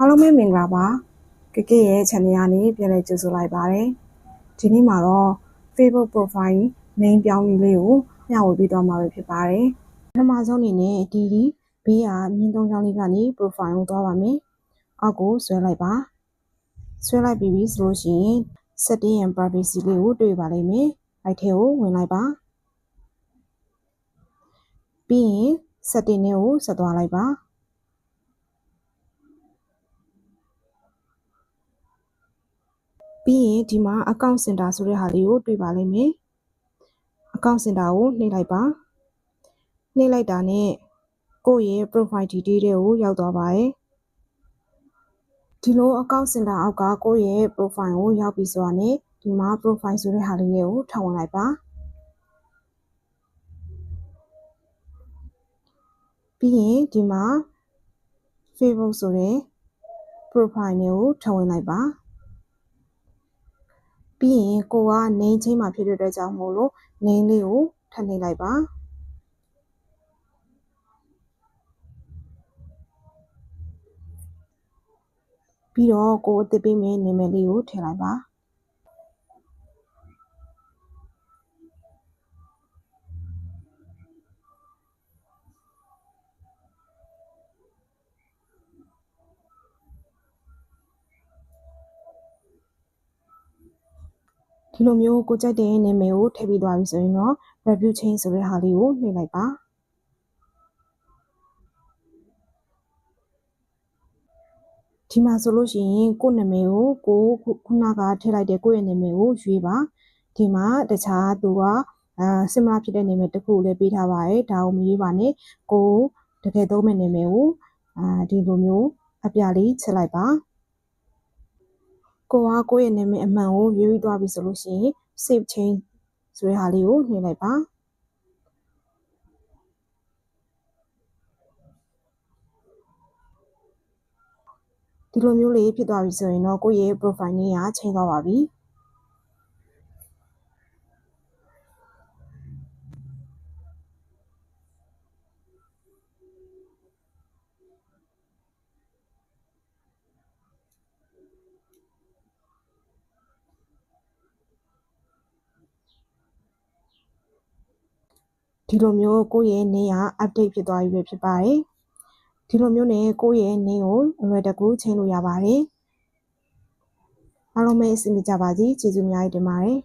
အားလုံးပဲမင်္ဂလာပါကကရဲ့ channel ကနေပြန်လည်ကြိုဆိုလိုက်ပါတယ်ဒီနေ့မှာတော့ Facebook profile name ပြောင်းနည်းလေးကိုမျှဝေပေးသွားမှာဖြစ်ပါတယ်ပထမဆုံးအနေနဲ့ဒီဘေးကမြင်းသုံးချောင်းလေးကနေ profile ကိုသွားပါမယ်အောက်ကိုဆွဲလိုက်ပါဆွဲလိုက်ပြီးပြီဆိုလို့ရှိရင် setting and privacy လေးကိုတွေ့ပါလိမ့်မယ်အဲ့ထဲကိုဝင်လိုက်ပါပြီးရင် setting တွေကိုဆက်သွားလိုက်ပါပြီးရင်ဒီမှာ account center ဆိုတဲ့ဟာလေးကိုတွေ့ပါလိမ့်မယ် account center ကိုနှိပ်လိုက်ပါနှိပ်လိုက်တာနဲ့ကိုယ့်ရဲ့ profile detail တွေကိုရောက်သွားပါတယ်ဒီလို account center အောက်ကကိုယ့်ရဲ့ profile ကိုရောက်ပြီဆိုတာနဲ့ဒီမှာ profile ဆိုတဲ့ဟာလေးကိုထပ်ဝင်လိုက်ပါပြီးရင်ဒီမှာ Facebook ဆိုတဲ့ profile ကိုထပ်ဝင်လိုက်ပါပြီးရင်ကိုက name change မှာဖြစ်တဲ့အတွက်ကြောင့်မို့လို့ name လေးကိုထပ်နှိပ်လိုက်ပါပြီးတော့ကိုအသစ်ပေးမယ့်နာမည်လေးကိုထည့်လိုက်ပါဒီလိုမျိုးကိုကြိုက်တဲ့နာမည်ကိုထည့်ပြီးသွားပြီဆိုရင်တော့ review change ဆိုတဲ့ဟာလေးကိုနှိပ်လိုက်ပါဒီမှာဆိုလို့ရှိရင်ကိုယ့်နာမည်ကိုခုနကထည့်လိုက်တဲ့ကိုယ့်ရဲ့နာမည်ကိုရွေးပါဒီမှာတခြားသူကsimilar ဖြစ်တဲ့နာမည်တစ်ခုလည်းပေးထားပါတယ်ဒါကိုမရွေးပါနဲ့ကိုတကယ်သုံးမဲ့နာမည်ကိုဒီလိုမျိုးအပြလေးချက်လိုက်ပါကိုယ့်ရဲ့နာမည်အမှန်ကိုရွေးပြီးသွားပြီဆိုလို့ရှိရင် save change ဆိုတဲ့ဟာလေးကိုနှိပ်လိုက်ပါဒီလိုမျိုးလေးဖြစ်သွားပြီဆိုရင်တော့ကိုယ့်ရဲ့ profile လေးကချိန်သွားပါပြီဒီလိုမျိုးကိုယ့်ရဲ့ name က update ဖြစ်သွားပြီဖြစ်ပါတယ်ဒီလိုမျိုးနဲ့ကိုယ့်ရဲ့ name ကိုအလွယ်တကူချိန်လို့ရပါတယ်အားလုံးပဲအဆင်ပြေကြပါစေကျေးဇူးအများကြီးတင်ပါတယ်